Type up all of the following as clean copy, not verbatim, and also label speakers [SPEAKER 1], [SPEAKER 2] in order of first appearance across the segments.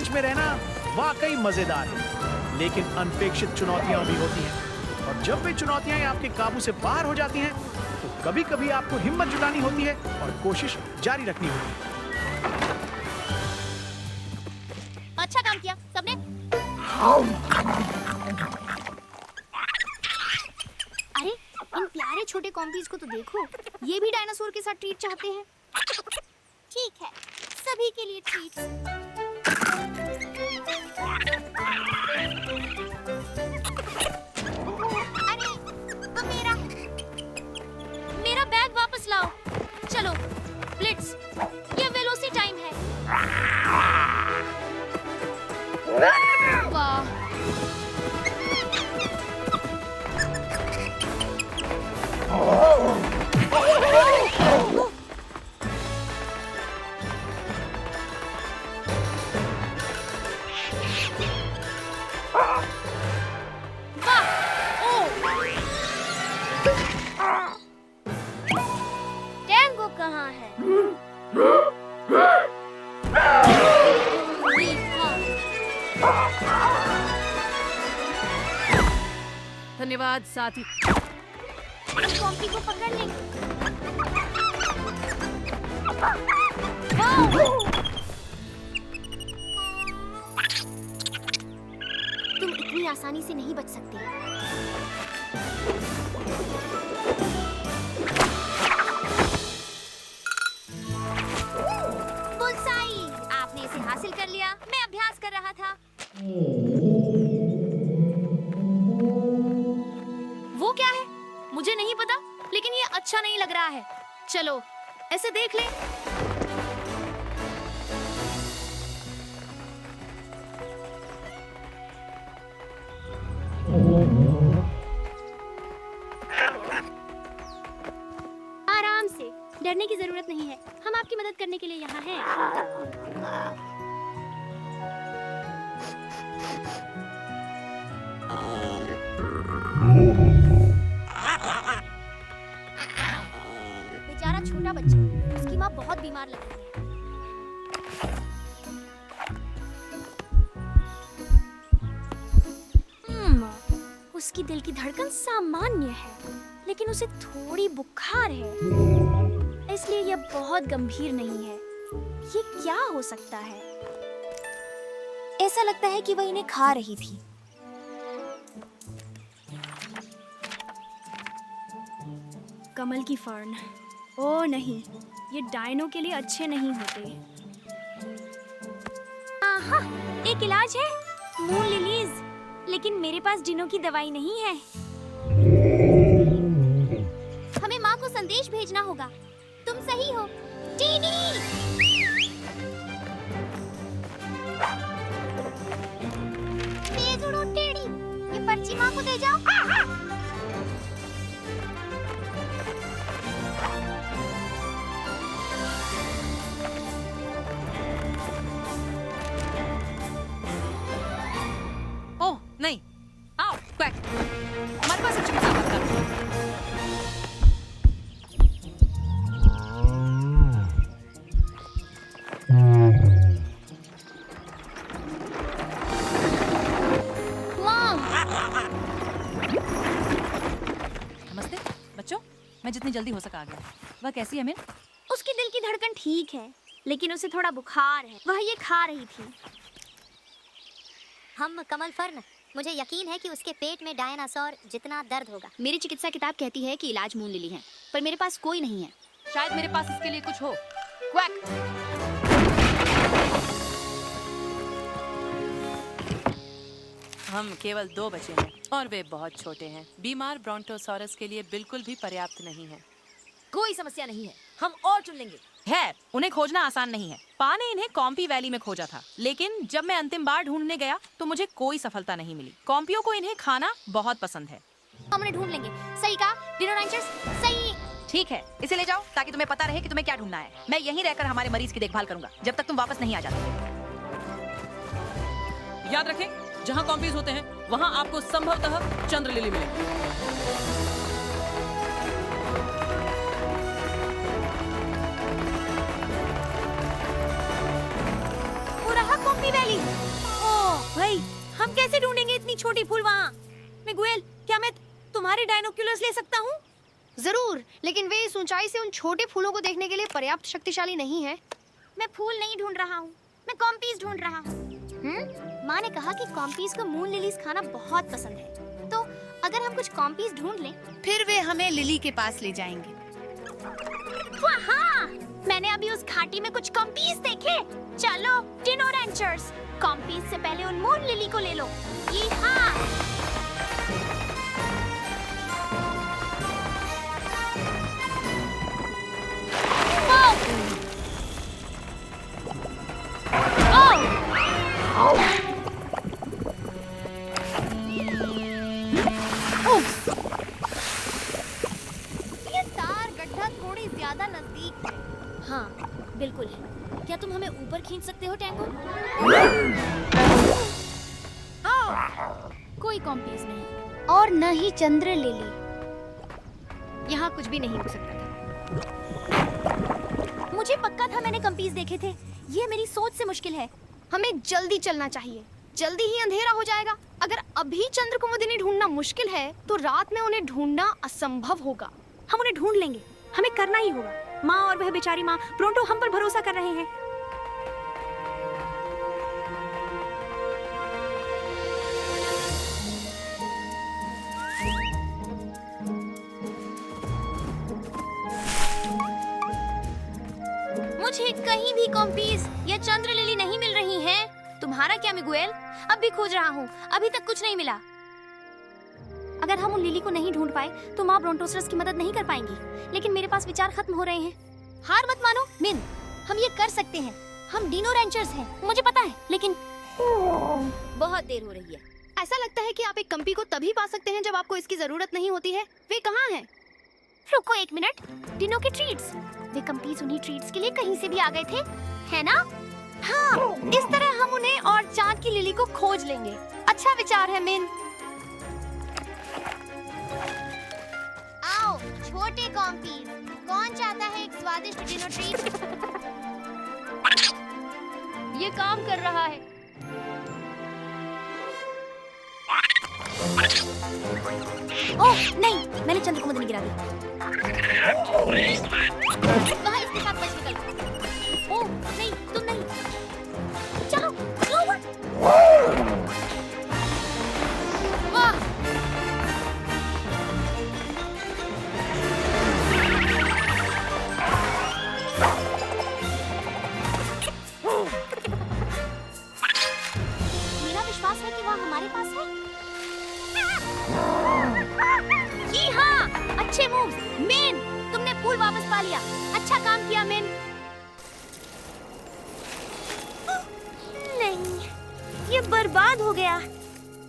[SPEAKER 1] Bench में रहना वाकई मजेदार है, लेकिन अनपेक्षित चुनौतियां भी होती हैं। और जब वे चुनौतियां आपके काबू से बाहर हो जाती हैं, तो कभी-कभी आपको हिम्मत जुटानी होती है और कोशिश जारी रखनी होती है।
[SPEAKER 2] अच्छा काम किया सबने। अरे इन प्यारे छोटे कॉम्पीज को तो देखो, ये भी डायनासोर के साथ ट्रीट चाहते हैं। ठीक है, सभी के लिए ट्रीट्स। अरे वो मेरा बैग वापस लाओ। चलो ब्लिट्स, ये वेलोसी टाइम है। वाह, टैंगो कहाँ है?
[SPEAKER 3] धन्यवाद साथी।
[SPEAKER 2] कॉम्पी को पकड़ ले। तुम इतनी आसानी से नहीं बच सकते। बुलसाई, आपने इसे हासिल कर लिया। मैं अभ्यास कर रहा था। वो क्या है मुझे नहीं पता, लेकिन ये अच्छा नहीं लग रहा है। चलो ऐसे देख ले। आराम से, डरने की जरूरत नहीं है। हम आपकी मदद करने के लिए यहाँ हैं। बेचारा छोटा बच्चा, उसकी माँ बहुत बीमार लग रही है। उसकी दिल की धड़कन सामान्य है, लेकिन उसे थोड़ी बुखार है, इसलिए यह बहुत गंभीर नहीं है। ये क्या हो सकता है? ऐसा लगता है कि वह इन्हें खा रही थी। कमल की फर्न। ओह नहीं, ये डायनो के लिए अच्छे नहीं होते। आहा, एक इलाज है, मून लिलीज। लेकिन मेरे पास डिनो की दवाई नहीं है। हमें माँ को संदेश भेजना होगा। तुम सही हो, टीनी। तेज उड़ो टेढ़ी, ये पर्ची माँ को दे जाओ।
[SPEAKER 3] ओह नहीं, आओ क्वैक, हमारे पास अच्छी मजाक मत करो। नमस्ते बच्चों, मैं जितनी जल्दी हो सका आ गया। वह कैसी है मिन?
[SPEAKER 2] उसकी दिल की धड़कन ठीक है, लेकिन उसे थोड़ा बुखार है। वह ये खा रही थी।
[SPEAKER 4] हम कमल फर्न, मुझे यकीन है कि उसके पेट में डायनासोर जितना दर्द होगा।
[SPEAKER 2] मेरी चिकित्सा किताब कहती है कि इलाज मून लिली है, पर मेरे पास कोई नहीं है।
[SPEAKER 3] शायद मेरे पास इसके लिए कुछ हो। क्वैक। हम केवल 2 बचे हैं और वे बहुत छोटे हैं। बीमार ब्रोंटोसॉरस के लिए बिल्कुल भी पर्याप्त नहीं है।
[SPEAKER 5] कोई समस्या नहीं है, हम और चुन लेंगे।
[SPEAKER 3] है, उन्हें खोजना आसान नहीं है। पा ने इन्हें कॉम्पी वैली में खोजा था, लेकिन जब मैं अंतिम बार ढूंढने गया तो मुझे कोई सफलता नहीं मिली। कॉम्पियों को इन्हें खाना बहुत पसंद है।
[SPEAKER 2] हम उन्हें ढूंढ लेंगे। सही कहा, डिनोराइचर्स, सही।
[SPEAKER 3] ठीक है, इसे ले जाओ ताकि तुम्हें पता रहे कि तुम्हें क्या ढूंढना है। मैं यहीं रहकर हमारे मरीज की देखभाल करूंगा जब तक तुम वापस नहीं आ जाते।
[SPEAKER 5] याद रखें, जहाँ कॉम्पीज होते हैं वहाँ आपको संभवतः चंद्र लिली मिलेगी।
[SPEAKER 2] वो रहा कॉम्पी कॉम्पी वैली। ओह भाई, हम कैसे ढूंढेंगे इतनी छोटी फूल वहाँ? मिगुएल, क्या मैं तुम्हारे डायनोक्यूलर्स ले सकता हूँ?
[SPEAKER 6] जरूर, लेकिन वे इस ऊंचाई से उन छोटे फूलों को देखने के लिए पर्याप्त शक्तिशाली नहीं है।
[SPEAKER 2] मैं फूल नहीं ढूंढ रहा हूँ, मैं कॉम्पीज ढूंढ रहा हूँ। माँ ने कहा कि कॉम्पीज को मून लिलीज खाना बहुत पसंद है, तो अगर हम कुछ कॉम्पीज ढूंढ लें।
[SPEAKER 3] फिर वे हमें लिली के पास ले जाएंगे।
[SPEAKER 2] वहाँ! मैंने अभी उस घाटी में कुछ कॉम्पीज देखे। चलो डिनो रैंचर्स, कॉम्पीज से पहले उन मून लिली को ले लो। ये हाँ।
[SPEAKER 6] ये तार गड्ढा थोड़ी ज्यादा नजदीक है।
[SPEAKER 2] हाँ बिल्कुल। क्या तुम हमें ऊपर खींच सकते हो टैंगो? कोई कॉम्पीज नहीं और न ही चंद्र लिली।
[SPEAKER 6] यहाँ कुछ भी नहीं हो सकता था।
[SPEAKER 2] मुझे पक्का था मैंने कॉम्पीज देखे थे। ये मेरी सोच से मुश्किल है।
[SPEAKER 6] हमें जल्दी चलना चाहिए, जल्दी ही अंधेरा हो जाएगा। अगर अभी चंद्र कुमुदिनी ढूंढना मुश्किल है तो रात में उन्हें ढूंढना असंभव होगा।
[SPEAKER 2] हम उन्हें ढूंढ लेंगे, हमें करना ही होगा। माँ और वह बेचारी माँ प्रोंटो हम पर भरोसा कर रहे हैं। मुझे कहीं भी कॉम्पीज या चंद्र लिली नहीं मिल रही हैं। तुम्हारा क्या मिगुएल? अब भी खोज रहा हूँ, अभी तक कुछ नहीं मिला। अगर हम उन लिली को नहीं ढूंढ पाए तो माँ ब्रोंटोसरस की मदद नहीं कर पाएंगी। लेकिन मेरे पास विचार खत्म हो रहे हैं। हार मत मानो मिन, हम ये कर सकते हैं। हम डिनो रैंचर्स हैं, मुझे पता है, लेकिन बहुत देर हो रही है।
[SPEAKER 6] ऐसा लगता है कि आप एक कंपी को तभी पा सकते हैं जब आपको इसकी जरूरत नहीं होती है। वे कहाँ हैं?
[SPEAKER 2] रुको एक मिनट। डिनो के ट्रीट्स, वे कंपीज उन्हीं ट्रीट्स के लिए कहीं से भी आ गए थे, है ना? हाँ, इस तरह हम उन्हें और चांद की लिली को खोज लेंगे। अच्छा विचार है मिन।
[SPEAKER 4] आओ छोटे कॉम्पीज, कौन चाहता है एक स्वादिष्ट डिनो ट्रीट?
[SPEAKER 6] ये काम कर रहा है।
[SPEAKER 2] ओह नहीं, मैंने चंद्र कुमुदिनी गिरा दी।
[SPEAKER 4] वह इसके साथ बच निकल।
[SPEAKER 2] ओह नहीं, तुम नहीं। चलो ओवर। वाह, मेरा विश्वास है कि वह हमारे पास है। जी हाँ, अच्छे मूव्स मेन। तुमने फूल वापस पा लिया। अच्छा काम किया मेन। नहीं, ये बर्बाद हो गया।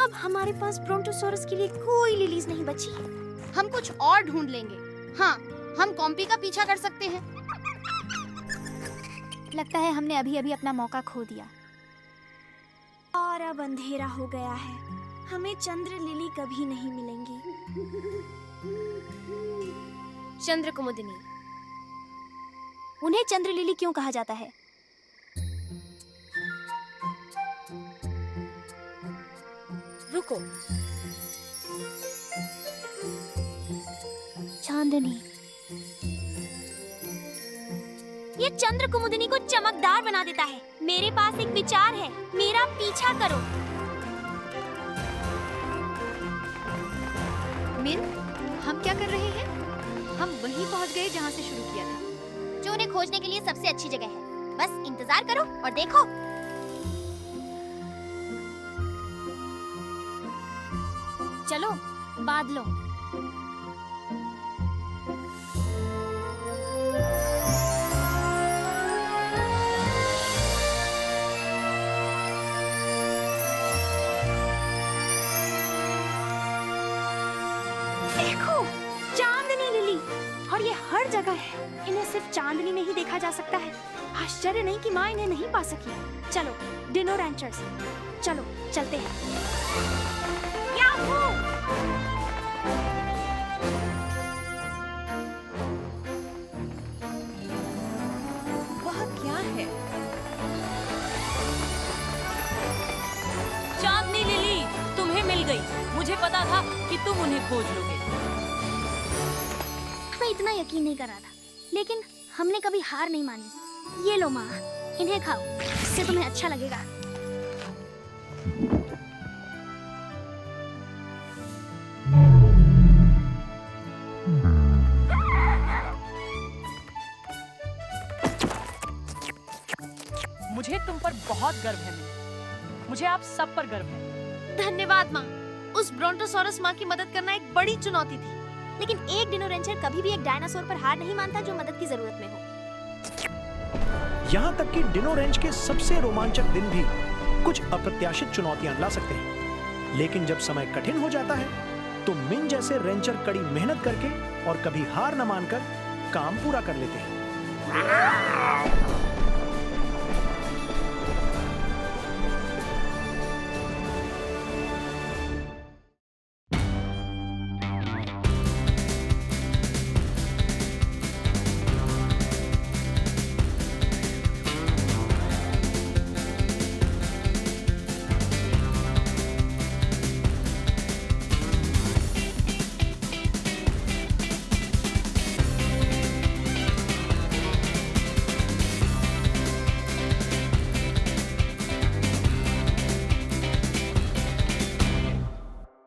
[SPEAKER 2] अब हमारे पास ब्रोंटोसॉरस के लिए कोई लिलीज नहीं बची।
[SPEAKER 6] हम कुछ और ढूंढ लेंगे। हाँ, हम कॉम्पी का पीछा कर सकते हैं।
[SPEAKER 2] लगता है हमने अभी अभी अपना मौका खो दिया। और अब अंधेरा हो गया है। हमें चंद्र लिली कभी नहीं मिलेंगी।
[SPEAKER 6] चंद्र कुमुदिनी,
[SPEAKER 2] उन्हें चंद्र लिली क्यों कहा जाता है? रुको, चांदनी। ये चंद्र कुमुदिनी को चमकदार बना देता है। मेरे पास एक विचार है, मेरा पीछा करो।
[SPEAKER 6] मिन, हम क्या कर रहे हैं? हम वहीं पहुंच गए जहां से शुरू किया था,
[SPEAKER 4] जो उन्हें खोजने के लिए सबसे अच्छी जगह है। बस इंतजार करो और देखो।
[SPEAKER 2] चलो बादलों। देखो, चांदनी लिली, और ये हर जगह है। इन्हें सिर्फ चांदनी में ही देखा जा सकता है। आश्चर्य नहीं कि माँ इन्हें नहीं पा सकी। चलो डिनो रैंचर्स, चलो चलते हैं। याहू!
[SPEAKER 3] वह क्या है? तुम उन्हें खोज लोगे।
[SPEAKER 2] मैं इतना यकीन नहीं कर रहा था, लेकिन हमने कभी हार नहीं मानी। ये लो माँ, इन्हें खाओ, इससे तुम्हें अच्छा लगेगा।
[SPEAKER 3] मुझे तुम पर बहुत गर्व है मिनी। मुझे आप सब पर गर्व है।
[SPEAKER 6] धन्यवाद माँ। उस ब्रोंटोसॉरस माँ की मदद करना एक बड़ी चुनौती थी।
[SPEAKER 2] लेकिन एक डिनो रेंजर कभी भी एक डायनासोर पर हार नहीं मानता जो मदद की जरूरत में हो।
[SPEAKER 1] यहाँ तक कि डिनो रेंज के सबसे रोमांचक दिन भी कुछ अप्रत्याशित चुनौतियां ला सकते हैं। लेकिन जब समय कठिन हो जाता है तो मिन जैसे रेंजर कड़ी मेहनत करके और कभी हार न मानकर काम पूरा कर लेते हैं।